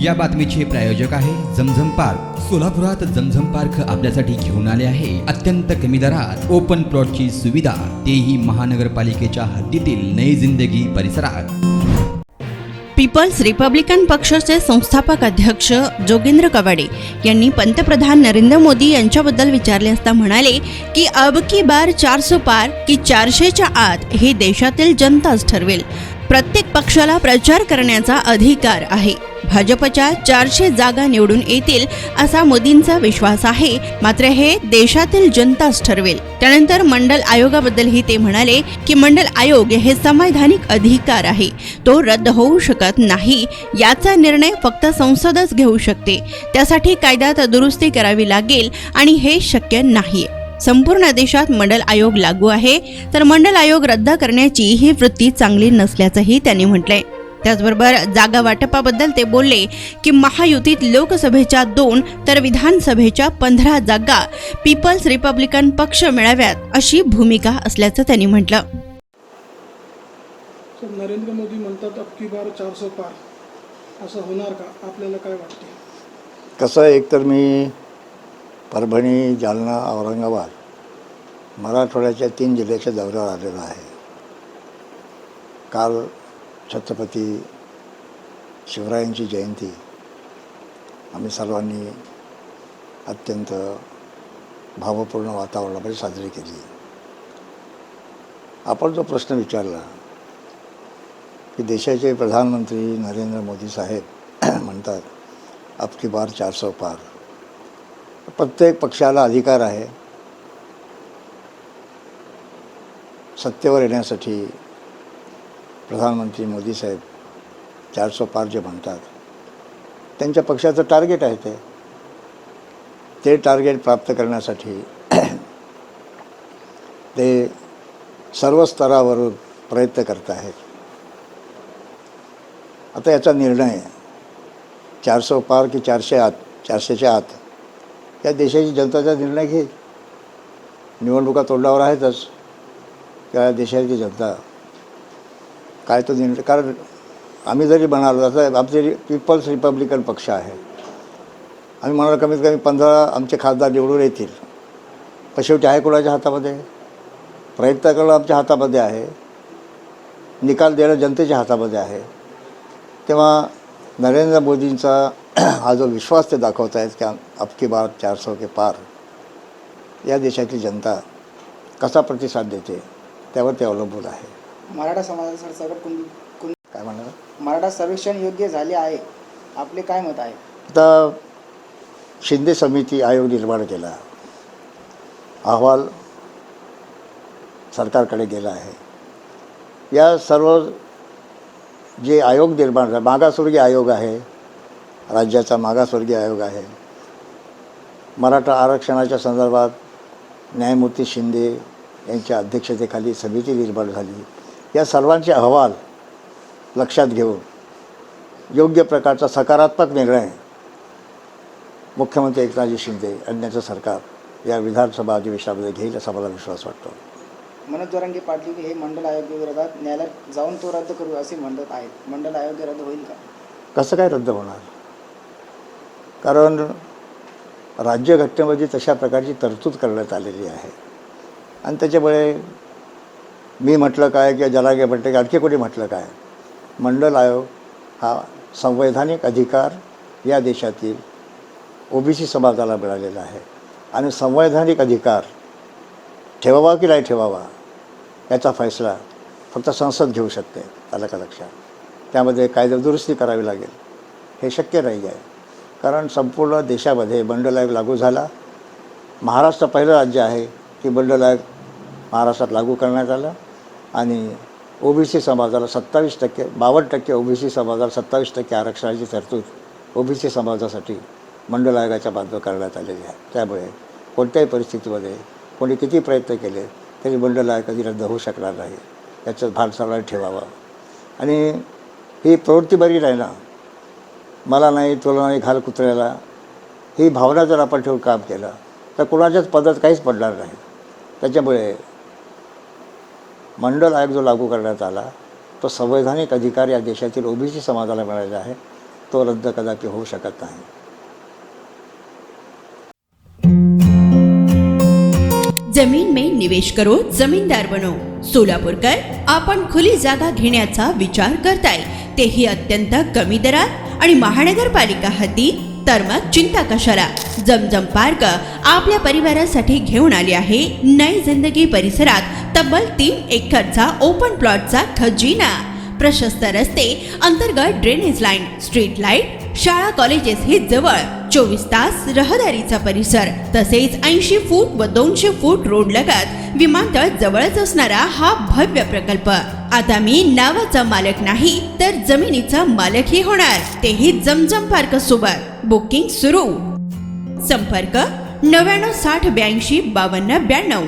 या बातमीचे प्रायोजक आहे झमझम पार्क। सोलापुरात झमझम पार्क आपल्यासाठी घेऊन आले आहे अत्यंत कमी दरात ओपन प्लॉटची सुविधा, तेही महानगरपालिकेच्या हद्दीतील नई जिंदगी परिसरात। पीपल्स रिपब्लिकन पक्षाचे संस्थापक अध्यक्ष जोगेंद्र कवाडे यांनी पंतप्रधान नरेंद्र मोदी यांच्याबद्दल विचारले असता म्हणाले की अब की बार 400 पार की 400च्या आत हे देशातील जनताच ठरवेल। प्रत्येक पक्षाला प्रचार करण्याचा अधिकार आहे। भाजपच्या 400 जागा निवडून येतील असा मोदींचा विश्वास आहे, मात्र हे देशातील जनताच ठरवेल। त्यानंतर मंडल आयोगाबद्दलही ते म्हणाले की मंडल आयोग हे संवैधानिक अधिकार आहे, तो रद्द होऊ शकत नाही। याचा निर्णय फक्त संसदच घेऊ शकते, त्यासाठी कायद्यात दुरुस्ती करावी लागेल आणि हे शक्य नाही। संपूर्ण देशात मंडल आयोग लागू आहे, तर मंडल आयोग रद्द करण्याची ही वृत्ती चांगली नसल्याचंही त्यांनी म्हटलंय। त्याचबरोबर जागा वाटपाबद्दल ते बोलले की महायुतीत लोकसभेच्या 2 तर विधानसभेच्या 15 जागा पीपल्स रिपब्लिकन पक्ष मिळाव्यात अशी भूमिका असल्याचं त्यांनी म्हटलं। नरेंद्र मोदी म्हणतात अब की बार 400 पार, असं होणार का? आपल्याला काय वाटते? कसं एक तर मी परभणी, जालना, औरंगाबाद, मराठवाड्याच्या 3 जिल्ह्याच्या दौऱ्यावर आलेलो आहे। काल छत्रपती शिवरायांची जयंती आम्ही सर्वांनी अत्यंत भावपूर्ण वातावरणामध्ये साजरी केली। आपण जो प्रश्न विचारला की देशाचे प्रधानमंत्री नरेंद्र मोदी साहेब म्हणतात अब की बार 400 पार, प्रत्येक पक्षाला अधिकार आहे सत्तेवर येण्यासाठी। प्रधानमंत्री मोदी साहेब 400 पार जे म्हणतात त्यांच्या पक्षाचं टार्गेट आहे, ते टार्गेट प्राप्त करण्यासाठी ते सर्व स्तरावरून प्रयत्न करत आहेत। आता याचा निर्णय 400 पार की 400च्या आत या देशाची जनताचा निर्णय घेईल। निवडणुका तोंडावर आहेतच, त्या देशाची जनता काय तो निर्णय, कारण आम्ही जरी म्हणालो असं आमचे पीपल्स रिपब्लिकन पक्ष आहे, आम्ही म्हणालो कमीत कमी 15 आमचे खासदार निवडून येतील, पण शेवटी आहे कोणाच्या हातामध्ये? प्रयत्न करणं आमच्या हातामध्ये आहे, निकाल देणं जनतेच्या हातामध्ये आहे। तेव्हा नरेंद्र मोदींचा हा जो विश्वास ते दाखवत आहेत की अब की बार 400 के पार, या देशाची जनता कसा प्रतिसाद देते त्यावर ते अवलंबून आहे। मराठा समाजाचं सर्वेक्षण काय म्हणणार? मराठा सर्वेक्षण योग्य झाले आहे, आपले काय मत आहे? आता शिंदे समिती आयोग निर्माण केला, अहवाल सरकारकडे गेला आहे। या सर्व जे आयोग निर्माण झाला, मागासवर्गीय आयोग आहे, राज्याचा मागासवर्गीय आयोग आहे, मराठा आरक्षणाच्या संदर्भात न्यायमूर्ती शिंदे यांच्या अध्यक्षतेखाली समिती निर्माण झाली। या सर्वांचे अहवाल लक्षात घेऊन योग्य प्रकारचा सकारात्मक निर्णय मुख्यमंत्री एकनाथजी शिंदे आणि त्यांचं सरकार या विधानसभा अधिवेशनामध्ये घेईल असा मला विश्वास वाटतो। मनोज जरांगे पाटील हे मंडल आयोगाविरोधात न्यायालयात जाऊन तो रद्द करू असे म्हणत आहेत, मंडल आयोग रद्द होईल का? कसं काय रद्द होणार? कारण राज्यघटनेमध्ये तशा प्रकारची तरतूद करण्यात आलेली आहे आणि त्याच्यामुळे मी म्हटलं काय किंवा जरांगे म्हटलं की आणखी कोणी म्हटलं काय, मंडल आयोग हा संवैधानिक अधिकार या देशातील ओबीसी समाजाला मिळालेला आहे आणि संवैधानिक अधिकार ठेवावा की नाही ठेवावा याचा फैसला फक्त संसद घेऊ शकते, आलं का लक्षात? त्यामध्ये कायदा दुरुस्ती करावी लागेल, हे शक्य नाही आहे। कारण संपूर्ण देशामध्ये मंडल आयोग लागू झाला। महाराष्ट्र पहिलं राज्य आहे की मंडल आयोग महाराष्ट्रात लागू करण्यात आलं आणि ओबीसी समाजाला 27%, 52% ओबीसी समाजाला 27% आरक्षणाची तरतूद ओबीसी समाजासाठी मंडल आयोगाच्या बाजूने करण्यात आलेली आहे। त्यामुळे कोणत्याही परिस्थितीमध्ये कोणी किती प्रयत्न केले तरी मंडल आयोग कधी रद्द होऊ शकणार नाही, याचं भान सर्वांनी ठेवावं। आणि ही प्रवृत्ती बरी नाही ना, मला नाही तुला नाही घाल कुत्र्याला, ही भावना जर आपण ठेवून काम केलं तर कोणाच्याच पदात काहीच पडणार नाही। त्याच्यामुळे मंडल आयोग जो लागू करण्यात आला तो संवैधानिक अधिकार या देशातील ओबीसी समाजाला मिळालेला आहे, तो रद्द कदापि होऊ शकत नाही. जमीन में निवेश करो, जमीनदार बनो. सोलापूरकर, आपण खुली जागा घेण्याचा विचार करताय, तेही अत्यंत कमी दरात आणि महानगरपालिका हद्दी? तर मग चिंता कशाला. जमजम पार्क आपल्या परिवारासाठी घेऊन आली आहे नई जिंदगी परिसरात तब्बल 3 एकरचा ओपन प्लॉटचा खजिना. प्रशस्त रस्ते, अंतर्गत ड्रेनेज लाईन, स्ट्रीट लाईट, शाळा कॉलेजेस हे जवळ, 24 तास रहदारीचा परिसर, तसेच 80 फूट व 200 फूट रोड लगत विमानतळ जवळच असणारा हा भव्य प्रकल्प. आता मी नावाचा मालक नाही तर जमिनीचा मालकही होणार, तेही जमजम पार्क सोबत. बुकिंग सुरू. संपर्क 99 60 82 52 92.